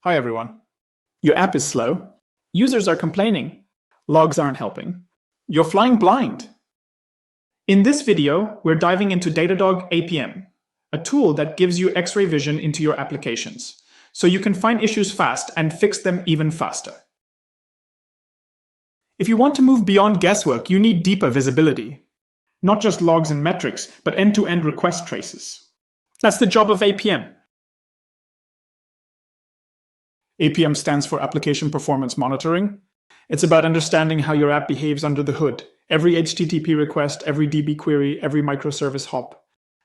Hi everyone. Your app is slow. Users are complaining. Logs aren't helping. You're flying blind. In this video, we're diving into Datadog APM, a tool that gives you X-ray vision into your applications, so you can find issues fast and fix them even faster. If you want to move beyond guesswork, you need deeper visibility. Not just logs and metrics, but end-to-end request traces. That's the job of APM. APM stands for Application Performance Monitoring. It's about understanding how your app behaves under the hood. Every HTTP request, every DB query, every microservice hop.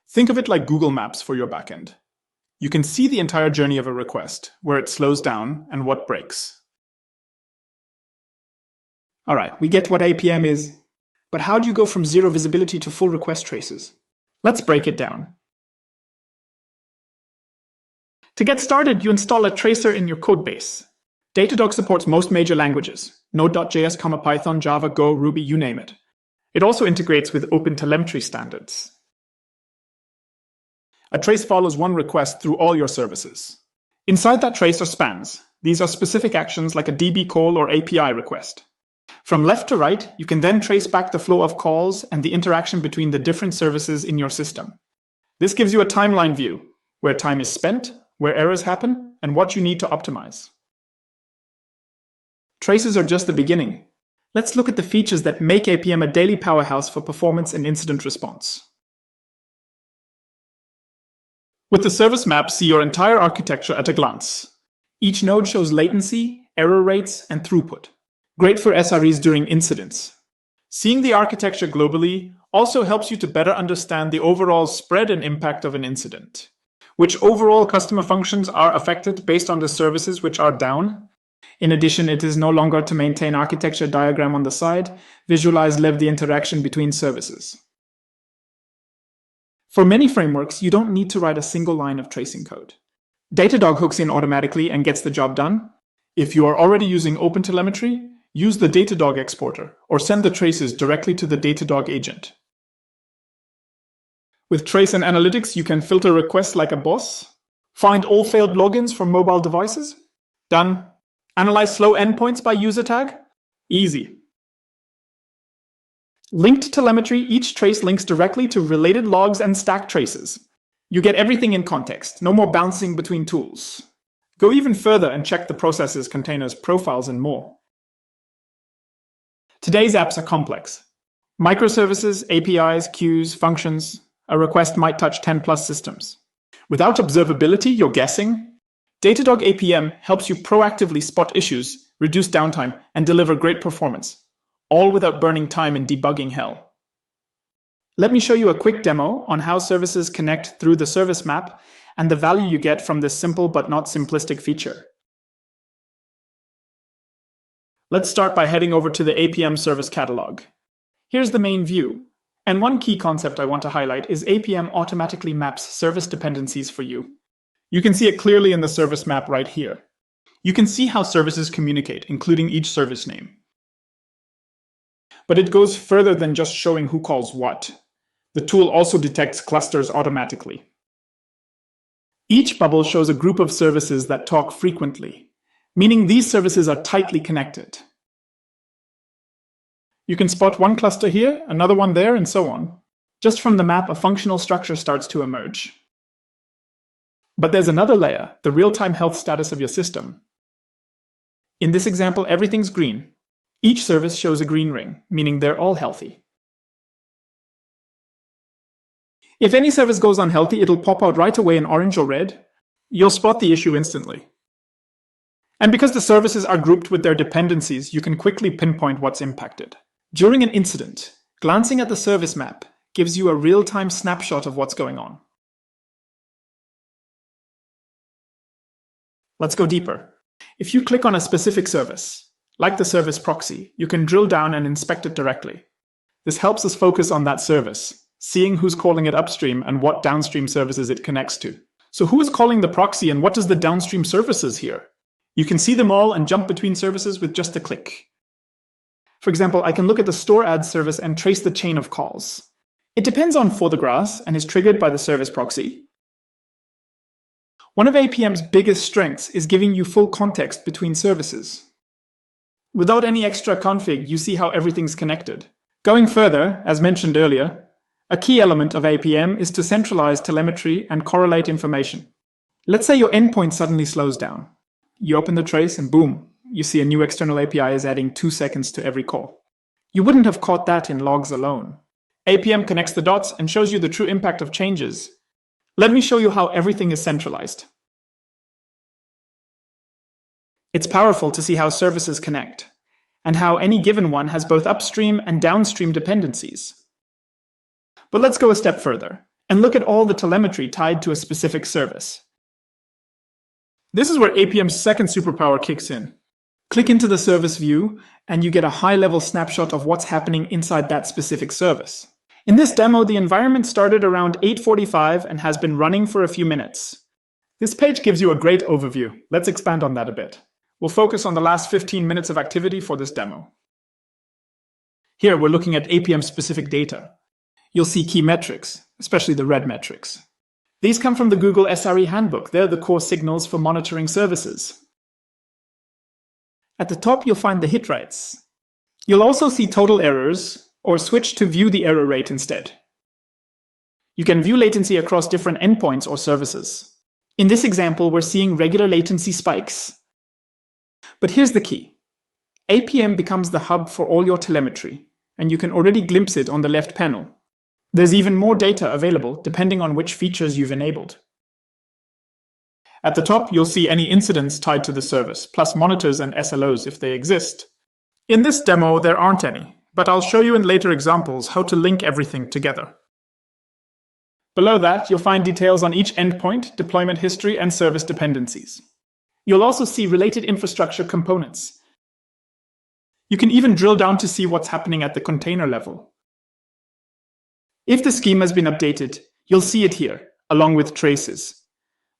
Think of it like Google Maps for your backend. You can see the entire journey of a request, where it slows down and what breaks. All right, we get what APM is, but how do you go from zero visibility to full request traces? Let's break it down. To get started, you install a tracer in your codebase. Datadog supports most major languages: Node.js, Python, Java, Go, Ruby, you name it. It also integrates with OpenTelemetry standards. A trace follows one request through all your services. Inside that trace are spans. These are specific actions like a DB call or API request. From left to right, you can then trace back the flow of calls and the interaction between the different services in your system. This gives you a timeline view, where time is spent, where errors happen, and what you need to optimize. Traces are just the beginning. Let's look at the features that make APM a daily powerhouse for performance and incident response. With the service map, see your entire architecture at a glance. Each node shows latency, error rates, and throughput. Great for SREs during incidents. Seeing the architecture globally also helps you to better understand the overall spread and impact of an incident. Which overall customer functions are affected based on the services which are down. In addition, it is no longer to maintain architecture diagram on the side, visualize live the interaction between services. For many frameworks, you don't need to write a single line of tracing code. Datadog hooks in automatically and gets the job done. If you are already using OpenTelemetry, use the Datadog exporter or send the traces directly to the Datadog agent. With Trace and Analytics, you can filter requests like a boss. Find all failed logins from mobile devices. Done. Analyze slow endpoints by user tag. Easy. Linked telemetry, each trace links directly to related logs and stack traces. You get everything in context, no more bouncing between tools. Go even further and check the processes, containers, profiles, and more. Today's apps are complex. Microservices, APIs, queues, functions. A request might touch 10+ systems. Without observability, you're guessing. Datadog APM helps you proactively spot issues, reduce downtime, and deliver great performance, all without burning time in debugging hell. Let me show you a quick demo on how services connect through the service map and the value you get from this simple but not simplistic feature. Let's start by heading over to the APM service catalog. Here's the main view. And one key concept I want to highlight is APM automatically maps service dependencies for you. You can see it clearly in the service map right here. You can see how services communicate, including each service name. But it goes further than just showing who calls what. The tool also detects clusters automatically. Each bubble shows a group of services that talk frequently, meaning these services are tightly connected. You can spot one cluster here, another one there, and so on. Just from the map, a functional structure starts to emerge. But there's another layer, the real-time health status of your system. In this example, everything's green. Each service shows a green ring, meaning they're all healthy. If any service goes unhealthy, it'll pop out right away in orange or red. You'll spot the issue instantly. And because the services are grouped with their dependencies, you can quickly pinpoint what's impacted. During an incident, glancing at the service map gives you a real-time snapshot of what's going on. Let's go deeper. If you click on a specific service, like the service proxy, you can drill down and inspect it directly. This helps us focus on that service, seeing who's calling it upstream and what downstream services it connects to. So who is calling the proxy and what does the downstream services here? You can see them all and jump between services with just a click. For example, I can look at the store ads service and trace the chain of calls. It depends on for the grass and is triggered by the service proxy. One of APM's biggest strengths is giving you full context between services. Without any extra config, you see how everything's connected. Going further, as mentioned earlier, a key element of APM is to centralize telemetry and correlate information. Let's say your endpoint suddenly slows down. You open the trace and boom, you see a new external API is adding 2 seconds to every call. You wouldn't have caught that in logs alone. APM connects the dots and shows you the true impact of changes. Let me show you how everything is centralized. It's powerful to see how services connect, and how any given one has both upstream and downstream dependencies. But let's go a step further, and look at all the telemetry tied to a specific service. This is where APM's second superpower kicks in. Click into the service view, and you get a high-level snapshot of what's happening inside that specific service. In this demo, the environment started around 8:45 and has been running for a few minutes. This page gives you a great overview. Let's expand on that a bit. We'll focus on the last 15 minutes of activity for this demo. Here, we're looking at APM-specific data. You'll see key metrics, especially the red metrics. These come from the Google SRE handbook. They're the core signals for monitoring services. At the top, you'll find the hit rates. You'll also see total errors, or switch to view the error rate instead. You can view latency across different endpoints or services. In this example, we're seeing regular latency spikes. But here's the key. APM becomes the hub for all your telemetry, and you can already glimpse it on the left panel. There's even more data available depending on which features you've enabled. At the top, you'll see any incidents tied to the service, plus monitors and SLOs if they exist. In this demo, there aren't any, but I'll show you in later examples how to link everything together. Below that, you'll find details on each endpoint, deployment history, and service dependencies. You'll also see related infrastructure components. You can even drill down to see what's happening at the container level. If the schema has been updated, you'll see it here, along with traces.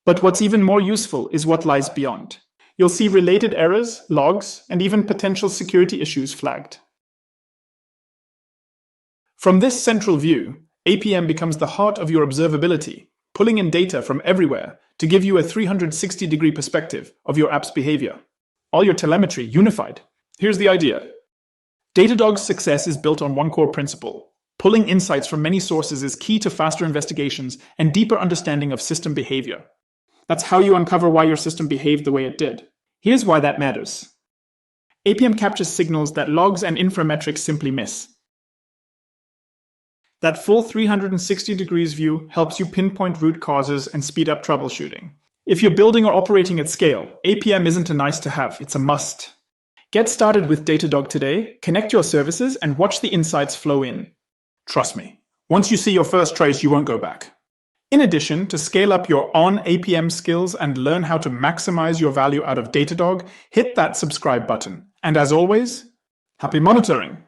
But what's even more useful is what lies beyond. You'll see related errors, logs, and even potential security issues flagged. From this central view, APM becomes the heart of your observability, pulling in data from everywhere to give you a 360-degree perspective of your app's behavior. All your telemetry unified. Here's the idea. Datadog's success is built on one core principle. Pulling insights from many sources is key to faster investigations and deeper understanding of system behavior. That's how you uncover why your system behaved the way it did. Here's why that matters. APM captures signals that logs and inframetrics simply miss. That full 360 degrees view helps you pinpoint root causes and speed up troubleshooting. If you're building or operating at scale, APM isn't a nice to have, it's a must. Get started with Datadog today, connect your services, and watch the insights flow in. Trust me, once you see your first trace, you won't go back. In addition, to scale up your on-APM skills and learn how to maximize your value out of Datadog, hit that subscribe button. And as always, happy monitoring!